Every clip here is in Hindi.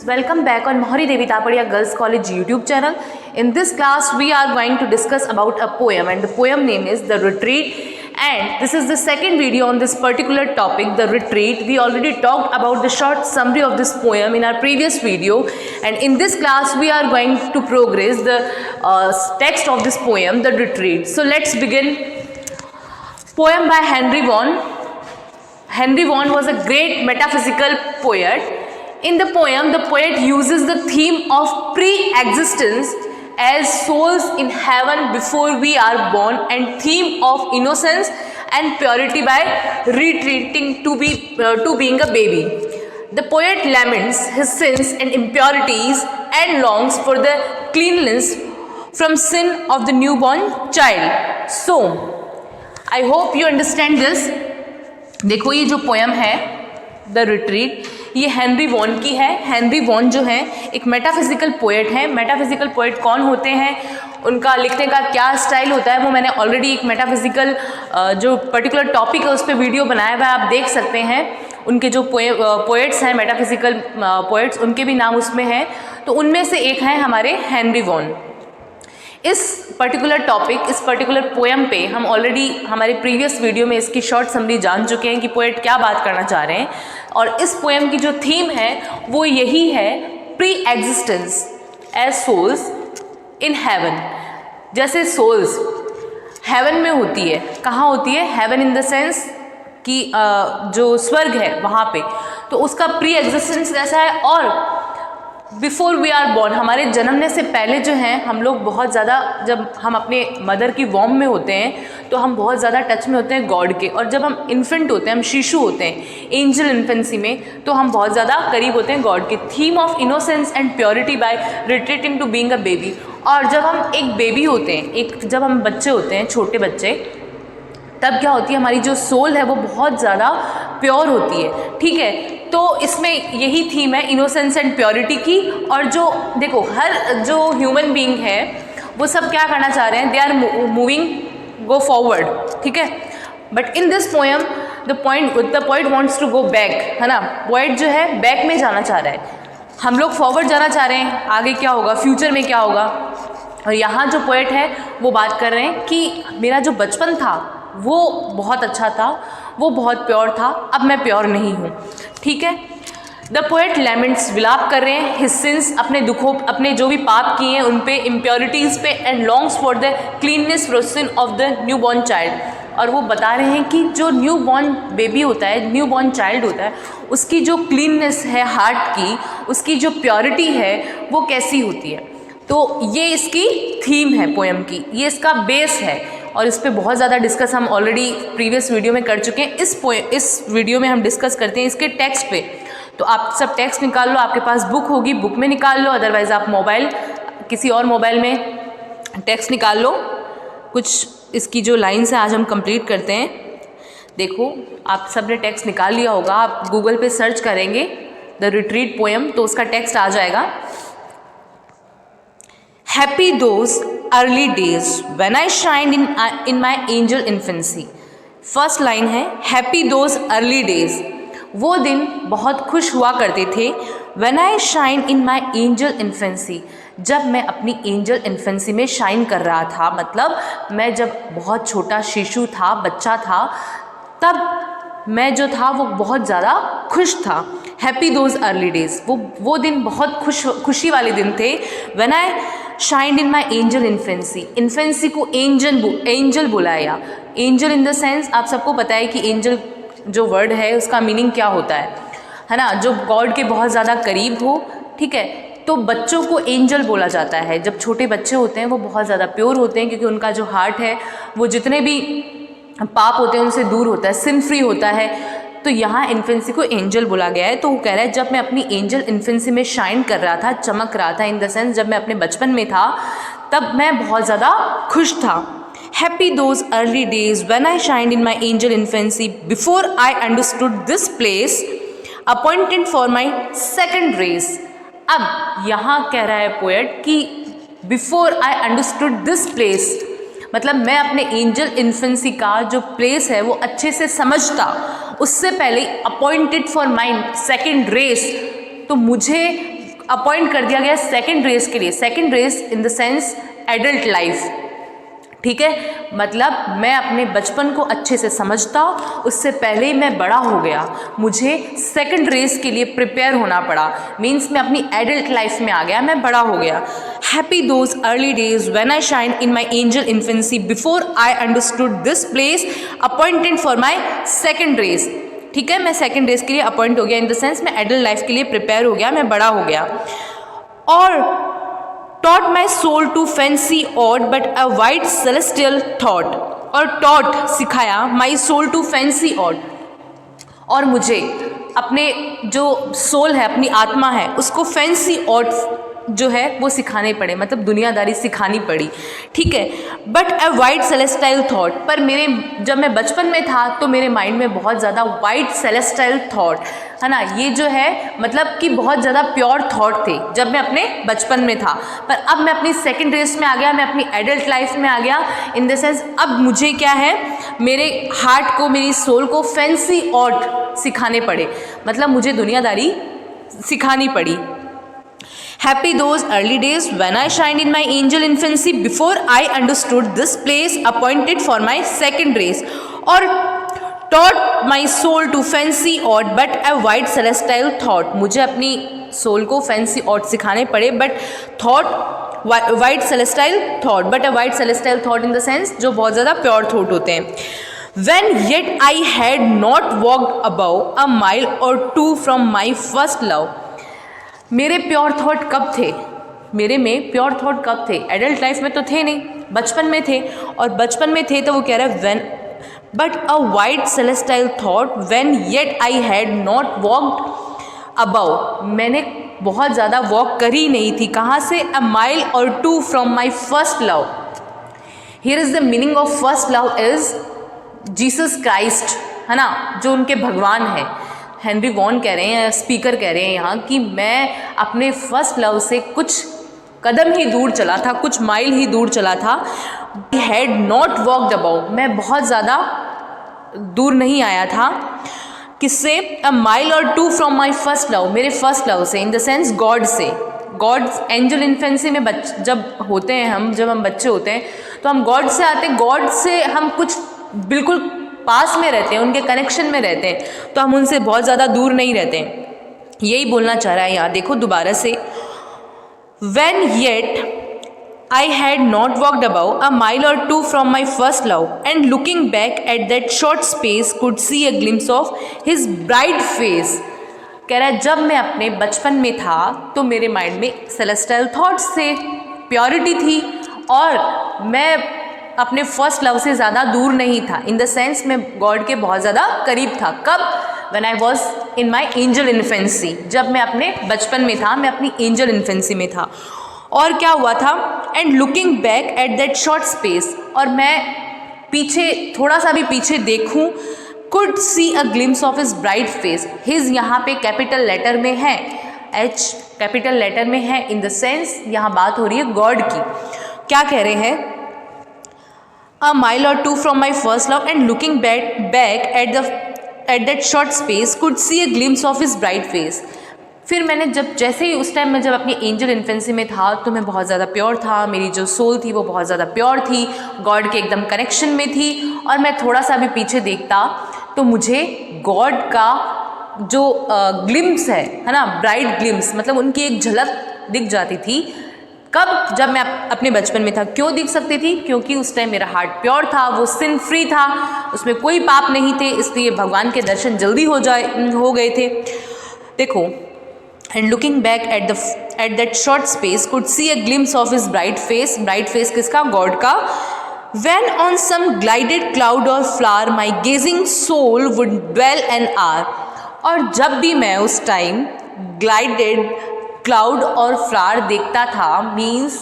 Welcome back on Mohari Devi Tapadia Girls College YouTube channel. In this class we are going to discuss about a poem, and the poem name is The Retreat, and this is the second video on this particular topic, The Retreat. We already talked about the short summary of this poem in our previous video, and in this class we are going to progress the text of this poem, The Retreat. So let's begin. Poem by Henry Vaughan. Henry Vaughan was a great metaphysical poet. In the poem, the poet uses the theme of pre-existence as souls in heaven before we are born, and theme of innocence and purity by retreating to being a baby. The poet laments his sins and impurities and longs for the cleanliness from sin of the newborn child. So, I hope you understand this. देखो ये जो पोएम है द रिट्रीट, ये हेनरी वॉन की है. हेनरी वॉन जो है एक मेटाफिजिकल पोएट है. मेटाफिजिकल पोएट कौन होते हैं, उनका लिखने का क्या स्टाइल होता है, वो मैंने ऑलरेडी एक मेटाफिजिकल जो पर्टिकुलर टॉपिक है उस पर वीडियो बनाया हुआ है, आप देख सकते हैं. उनके जो पोएट्स हैं मेटाफिजिकल पोएट्स, उनके भी नाम उसमें हैं. तो उनमें से एक हैं हमारे हेनरी वॉन. इस पर्टिकुलर टॉपिक, इस पर्टिकुलर पोएम पे हम ऑलरेडी हमारे प्रीवियस वीडियो में इसकी शॉर्ट समरी जान चुके हैं कि पोएट क्या बात करना चाह रहे हैं. और इस पोएम की जो थीम है वो यही है, pre existence as souls in heaven. जैसे सोल्स हेवन में होती है, कहाँ होती है, हेवन इन द सेंस कि जो स्वर्ग है वहाँ पे, तो उसका प्री एग्जिस्टेंस कैसा है. और बिफोर वी आर बॉर्न, हमारे जन्मने से पहले जो हैं हम लोग बहुत ज़्यादा, जब हम अपने मदर की वॉर्म में होते हैं तो हम बहुत ज़्यादा टच में होते हैं गॉड के. और जब हम इन्फेंट होते हैं, हम शिशु होते हैं एंजल इन्फेंसी में, तो हम बहुत ज़्यादा करीब होते हैं गॉड के. Theme of innocence and purity by retreating to being a baby. और जब हम एक बेबी होते हैं, जब हम बच्चे होते हैं, छोटे बच्चे, तब क्या होती है, हमारी जो सोल है वो बहुत ज़्यादा प्योर होती है. ठीक है, तो इसमें यही थीम है इनोसेंस एंड प्योरिटी की. और जो देखो, हर जो ह्यूमन बीइंग है वो सब क्या करना चाह रहे हैं, they are moving go forward. ठीक है, but in this poem the poet wants to go back, है ना. पोएट जो है बैक में जाना चाह रहा है. हम लोग फॉरवर्ड जाना चाह रहे हैं, आगे क्या होगा, फ्यूचर में क्या होगा. और यहाँ जो पोएट है वो बात कर रहे हैं कि मेरा जो बचपन था वो बहुत अच्छा था, वो बहुत प्योर था, अब मैं प्योर नहीं हूँ. ठीक है. द पोएट लैमेंट्स, विलाप कर रहे हैं, हिज सिंस, अपने दुखों, अपने जो भी पाप किए हैं उन पे, इम्प्योरिटीज़ पे, and longs for the cleanness from sin of the newborn child. और वो बता रहे हैं कि जो न्यू बॉर्न बेबी होता है, न्यू बॉर्न चाइल्ड होता है, उसकी जो क्लीननेस है हार्ट की, उसकी जो प्योरिटी है वो कैसी होती है. तो ये इसकी थीम है पोएम की, ये इसका बेस है. और इस पर बहुत ज़्यादा डिस्कस हम ऑलरेडी प्रीवियस वीडियो में कर चुके हैं. इस वीडियो में हम डिस्कस करते हैं इसके टेक्स्ट पे. तो आप सब टेक्स्ट निकाल लो, आपके पास बुक होगी, बुक में निकाल लो, अदरवाइज़ आप मोबाइल, किसी और मोबाइल में टेक्स्ट निकाल लो. कुछ इसकी जो लाइन्स हैं आज हम कंप्लीट करते हैं. देखो, आप सब ने टेक्स्ट निकाल लिया होगा, आप गूगल पे सर्च करेंगे द रिट्रीट पोएम तो उसका टेक्स्ट आ जाएगा. Happy those early days when I shined in my angel infancy. First line है, Happy those early days. वो दिन बहुत खुश हुआ करते थे. When I shined in my angel infancy. जब मैं अपनी एंजल इन्फेंसी में शाइन कर रहा था, मतलब मैं जब बहुत छोटा शिशु था, बच्चा था, तब मैं जो था वो बहुत ज़्यादा खुश था. हैप्पी दोज अर्ली डेज, वो दिन बहुत खुशी वाले दिन थे. When I shined in my angel infancy. Infancy को एंजल बुलाया. एंजल इन द सेंस, आप सबको पता है कि एंजल जो वर्ड है उसका मीनिंग क्या होता है ना, जो गॉड के बहुत ज़्यादा करीब हो. ठीक है, तो बच्चों को एंजल बोला जाता है. जब छोटे बच्चे होते हैं वो बहुत ज़्यादा प्योर होते हैं, क्योंकि उनका जो हार्ट है वो जितने भी पाप होते हैं उनसे दूर होता है, सिन फ्री होता है. तो यहाँ इन्फेंसी को एंजल बोला गया है. तो वो कह रहा है जब मैं अपनी एंजल इन्फेंसी में शाइन कर रहा था, चमक रहा था, इन द सेंस जब मैं अपने बचपन में था, तब मैं बहुत ज़्यादा खुश था. Happy those early days when I shined in my angel infancy before I understood this place appointed for my second race. अब यहाँ कह रहा है पोएट कि before I understood this place, मतलब मैं अपने एंजल इन्फेंसी का जो प्लेस है वो अच्छे से समझता, उससे पहले appointed for my second race, तो मुझे अपॉइंट कर दिया गया सेकंड रेस के लिए। Second race in the sense adult life, ठीक है, मतलब मैं अपने बचपन को अच्छे से समझता, उससे पहले ही मैं बड़ा हो गया, मुझे सेकंड रेस के लिए प्रिपेयर होना पड़ा, मीन्स मैं अपनी एडल्ट लाइफ में आ गया, मैं बड़ा हो गया। Happy those early days when I shine in my angel infancy before I understood this place appointed for my second race, ठीक है, मैं सेकंड रेस के लिए अपॉइंट हो गया, इन द सेंस मैं एडल्ट लाइफ के लिए प्रिपेयर हो गया, मैं बड़ा हो गया। और taught my soul to fancy odd but a white celestial thought, और taught सिखाया my soul to fancy odd, और मुझे अपने जो सोल है, अपनी आत्मा है, उसको फैंसी ऑड जो है वो सिखाने पड़े, मतलब दुनियादारी सिखानी पड़ी, ठीक है। But a white celestial thought, पर मेरे जब मैं बचपन में था तो मेरे माइंड में बहुत ज़्यादा वाइट सेलेस्टाइल थॉट, है ना, ये जो है मतलब कि बहुत ज़्यादा प्योर थॉट थे जब मैं अपने बचपन में था। पर अब मैं अपनी सेकंड रेस में आ गया, मैं अपनी एडल्ट लाइफ में आ गया, इन द सेंस अब मुझे क्या है, मेरे हार्ट को, मेरी सोल को फैंसी ऑड सिखाने पड़े, मतलब मुझे दुनियादारी सिखानी पड़ी। Happy those early days when I shined in my angel infancy before I understood this place appointed for my second race, or taught my soul to fancy odd but a white celestial thought, मुझे अपनी सोल को फैंसी ऑड सिखाने पड़े, but thought white celestial thought, but a white celestial thought in the sense जो बहुत ज़्यादा प्योर थॉट होते हैं। When yet I had not walked above a mile or two from my first love, मेरे प्योर थॉट कब थे, मेरे में प्योर थॉट कब थे, एडल्ट लाइफ में तो थे नहीं, बचपन में थे, और बचपन में थे तो वो कह रहा है when but a white celestial thought when yet I had not walked above, मैंने बहुत ज़्यादा वॉक करी नहीं थी, कहाँ से, a mile or two from my first love. Here is the meaning of first love is Jesus Christ, है ना, जो उनके भगवान है। हेनरी वॉन कह रहे हैं, स्पीकर कह रहे हैं यहाँ कि मैं अपने फर्स्ट लव से कुछ कदम ही दूर चला था, कुछ माइल ही दूर चला था। I had not walked about, मैं बहुत ज़्यादा दूर नहीं आया था, किससे, a mile or two from my first love, मेरे फर्स्ट लव से, इन द सेंस गॉड से। गॉड एंजल इन्फेंसी में जब होते हैं हम, जब हम बच्चे होते हैं तो हम गॉड से आते हैं, गॉड से हम कुछ बिल्कुल पास में रहते हैं, उनके कनेक्शन में रहते हैं, तो हम उनसे बहुत ज़्यादा दूर नहीं रहते हैं, यही बोलना चाह रहा है यहाँ। देखो दोबारा से, When yet I had not walked above a mile or two from my first love, and looking back at that short space could see a glimpse of his bright face, कह रहा है जब मैं अपने बचपन में था तो मेरे माइंड में सेलेस्टाइल थॉट्स थे, प्योरिटी थी, और मैं अपने फर्स्ट लव से ज़्यादा दूर नहीं था, इन द सेंस मैं गॉड के बहुत ज़्यादा करीब था। कब, when I was in my angel infancy, जब मैं अपने बचपन में था, मैं अपनी एंजल इन्फेंसी में था। और क्या हुआ था, and looking back at that short space, और मैं पीछे थोड़ा सा भी पीछे देखूं, could see a glimpse of his bright face, his यहाँ पे कैपिटल लेटर में है, एच कैपिटल लेटर में है, इन द सेंस यहाँ बात हो रही है गॉड की। क्या कह रहे हैं, a mile or two from my first love, and looking back at that short space could see a glimpse of his bright face। फिर मैंने जैसे ही उस टाइम मैं जब अपनी एंजल इन्फेंसी में था तो मैं बहुत ज़्यादा प्योर था, मेरी जो सोल थी वो बहुत ज़्यादा प्योर थी, गॉड के एकदम कनेक्शन में थी, और मैं थोड़ा सा भी पीछे देखता तो मुझे गॉड का जो ग्लिम्स है ना, ब्राइट ग्लिम्स, मतलब उनकी एक झलक दिख जाती थी। कब, जब मैं अपने बचपन में था। क्यों दिख सकती थी, क्योंकि उस टाइम मेरा हार्ट प्योर था, वो सिन फ्री था, उसमें कोई पाप नहीं थे, इसलिए भगवान के दर्शन जल्दी हो गए थे। देखो, and looking back at that short space could see a glimpse of his bright face, bright face किसका, गॉड का। When on some glided cloud or flower my gazing soul would dwell an hour, और जब भी मैं उस टाइम ग्लाइडेड क्लाउड और फ्लावर देखता था, मीन्स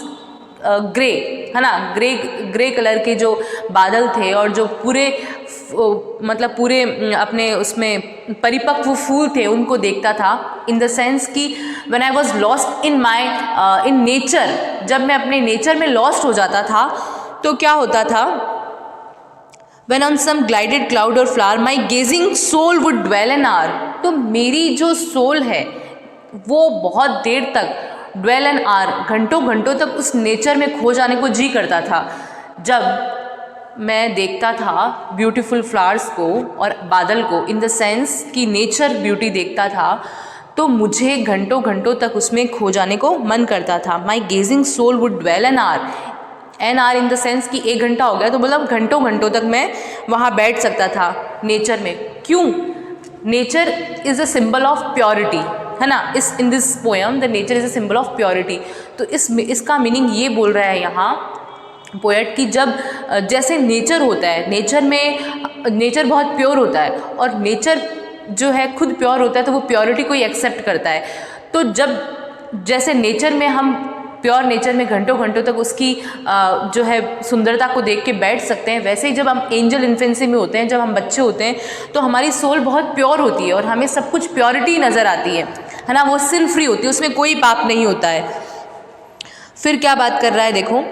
ग्रे, है ना, ग्रे कलर के जो बादल थे, और जो पूरे मतलब पूरे अपने उसमें परिपक्व फूल थे, उनको देखता था, इन द सेंस कि when I was lost in nature, जब मैं अपने नेचर में लॉस्ट हो जाता था तो क्या होता था, When on some glided cloud or flower my gazing soul would dwell an hour, तो मेरी जो सोल है वो बहुत देर तक ड्वेल एन आवर, घंटों घंटों तक उस नेचर में खो जाने को जी करता था। जब मैं देखता था ब्यूटीफुल फ्लावर्स को और बादल को, इन द सेंस कि नेचर ब्यूटी देखता था, तो मुझे घंटों घंटों तक उसमें खो जाने को मन करता था। My gazing soul would dwell an hour in the sense कि 1 घंटा हो गया, तो मतलब घंटों घंटों तक मैं वहाँ बैठ सकता था नेचर में। क्यों? Nature is a symbol of purity, है ना। इन this poem the nature is a symbol of purity. तो इसका मीनिंग ये बोल रहा है यहाँ पोएट कि जब जैसे नेचर होता है, नेचर बहुत प्योर होता है, और नेचर जो है खुद प्योर होता है, तो वो प्योरिटी को ही एक्सेप्ट करता है। तो जब जैसे नेचर में हम प्योर नेचर में घंटों घंटों तक उसकी जो है सुंदरता को देख के बैठ सकते हैं, वैसे ही जब हम एंजल इन्फेंसी में होते हैं, जब हम बच्चे होते हैं, तो हमारी सोल बहुत प्योर होती है और हमें सब कुछ प्योरिटी नज़र आती है ना। वो सिन फ्री होती है, उसमें कोई पाप नहीं होता है। फिर क्या बात कर रहा है देखो,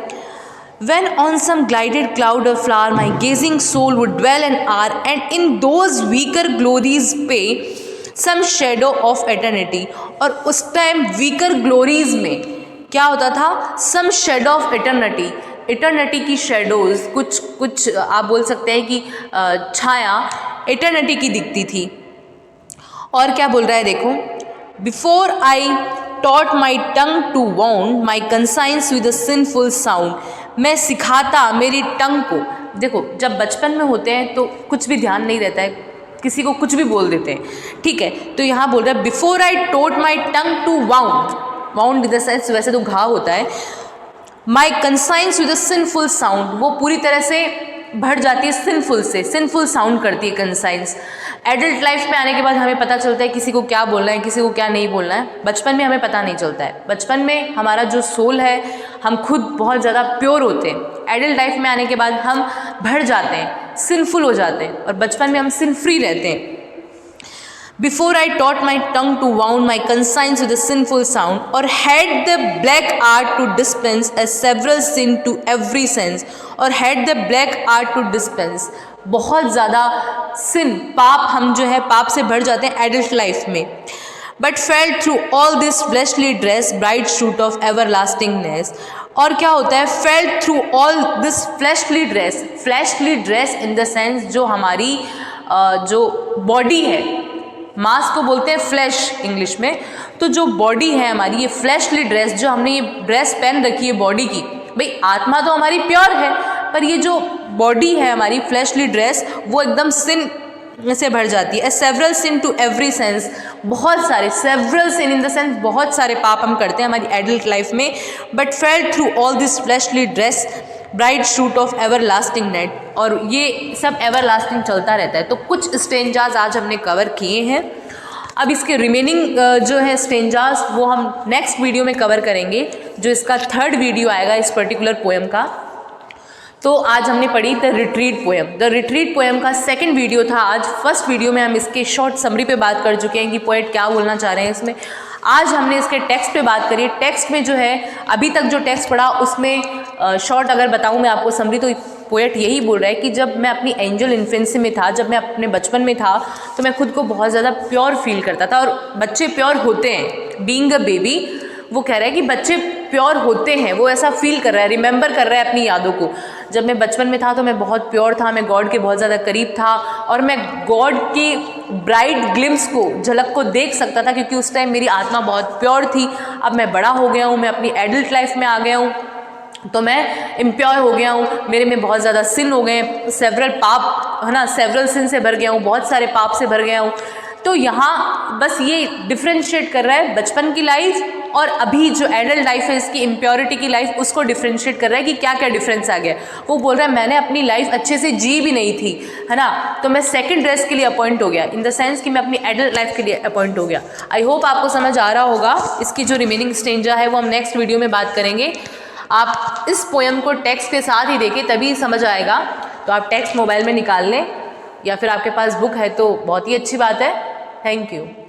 When on some glided cloud of flower, my gazing soul would dwell an hour, and in those weaker glories pay some shadow of eternity। और उस टाइम weaker glories में क्या होता था? some shadow of eternity, eternity की शेडोज़, कुछ आप बोल सकते हैं कि छाया इटर्निटी की दिखती थी। और क्या बोल रहा है देखो, Before I taught my tongue to wound my conscience with a sinful sound। मैं सिखाता मेरी टंग को, देखो जब बचपन में होते हैं तो कुछ भी ध्यान नहीं रहता है, किसी को कुछ भी बोल देते हैं, ठीक है। तो यहाँ बोल रहा है before I taught my tongue to wound in the sense वैसे तो घाव होता है, my conscience with a sinful sound, वो पूरी तरह से भर जाती है सिनफुल साउंड करती है कंसाइंस। एडल्ट लाइफ में आने के बाद हमें पता चलता है किसी को क्या बोलना है, किसी को क्या नहीं बोलना है। बचपन में हमें पता नहीं चलता है, बचपन में हमारा जो सोल है, हम खुद बहुत ज़्यादा प्योर होते हैं। एडल्ट लाइफ में आने के बाद हम भर जाते हैं, सिनफुल हो जाते हैं, और बचपन में हम सिन फ्री रहते हैं। Before I taught my tongue to wound my conscience with a sinful sound, or had the black art to dispense a several sin to every sense, और had the black art to dispense, बहुत ज़्यादा सिन, पाप, हम जो है पाप से भर जाते हैं एडल्ट लाइफ में। But felt through all this fleshly dress bright shoot of everlastingness, और क्या होता है felt through all this fleshly dress in the sense जो हमारी जो बॉडी है, मांस को बोलते हैं फ्लैश इंग्लिश में, तो जो बॉडी है हमारी, ये फ्लैशली ड्रेस, जो हमने ये ड्रेस पहन रखी है बॉडी की, भाई आत्मा तो हमारी प्योर है, पर ये जो बॉडी है हमारी फ्लैशली ड्रेस, वो एकदम सिन से भर जाती है। Several sin to every sense, बहुत सारे, several sin in the sense बहुत सारे पाप हम करते हैं हमारी एडल्ट लाइफ में। But felt through all this fleshly dress bright shoot of everlasting net, और ये सब एवरलास्टिंग चलता रहता है। तो कुछ स्टेंजाज आज हमने कवर किए हैं, अब इसके रिमेनिंग जो है स्टेंजाज वो हम नेक्स्ट वीडियो में कवर करेंगे, जो इसका 3rd वीडियो आएगा इस पर्टिकुलर पोएम का। तो आज हमने पढ़ी the retreat poem. The retreat poem का 2nd वीडियो था आज। 1st वीडियो में हम इसके शॉर्ट समरी पे बात कर चुके हैं कि पोएट क्या बोलना चाह रहे हैं इसमें। आज हमने इसके टेक्स्ट पे बात करी। टेक्स्ट में जो है अभी तक जो टेक्स्ट पढ़ा उसमें शॉर्ट अगर बताऊं मैं आपको समरी, तो पोएट यही बोल रहा है कि जब मैं अपनी एंजल इन्फेंसी में था, जब मैं अपने बचपन में था, तो मैं खुद को बहुत ज़्यादा प्योर फील करता था। और बच्चे प्योर होते हैं, बीइंग अ बेबी, वो कह रहा है कि बच्चे प्योर होते हैं, वो ऐसा फील कर रहा है, रिमेंबर कर रहा है अपनी यादों को। जब मैं बचपन में था तो मैं बहुत प्योर था, मैं गॉड के बहुत ज़्यादा करीब था, और मैं गॉड की ब्राइट ग्लिम्स को, झलक को देख सकता था, क्योंकि उस टाइम मेरी आत्मा बहुत प्योर थी। अब मैं बड़ा हो गया हूँ, मैं अपनी एडल्ट लाइफ में आ गया हूँ, तो मैं इम्प्योर हो गया हूँ, मेरे में बहुत ज़्यादा सिन हो गए, सेवरल पाप, है ना, सेवरल सिन से भर गया हूँ, बहुत सारे पाप से भर गया हूँ। तो यहाँ बस ये डिफ्रेंशिएट कर रहा है बचपन की लाइफ और अभी जो एडल्ट लाइफ है इसकी इम्प्योरिटी की लाइफ, उसको डिफ्रेंशिएट कर रहा है कि क्या क्या डिफरेंस आ गया। वो बोल रहा है मैंने अपनी लाइफ अच्छे से जी भी नहीं थी, है ना, तो मैं सेकंड ड्रेस के लिए अपॉइंट हो गया, इन द सेंस कि मैं अपनी एडल्ट लाइफ के लिए अपॉइंट हो गया। आई होप आपको समझ आ रहा होगा। इसकी जो रिमेनिंग स्टेंजा है वो हम नेक्स्ट वीडियो में बात करेंगे। आप इस पोएम को टेक्स्ट के साथ ही देखें तभी समझ आएगा। तो आप टेक्स्ट मोबाइल में निकाल लें या फिर आपके पास बुक है तो बहुत ही अच्छी बात है। Thank you.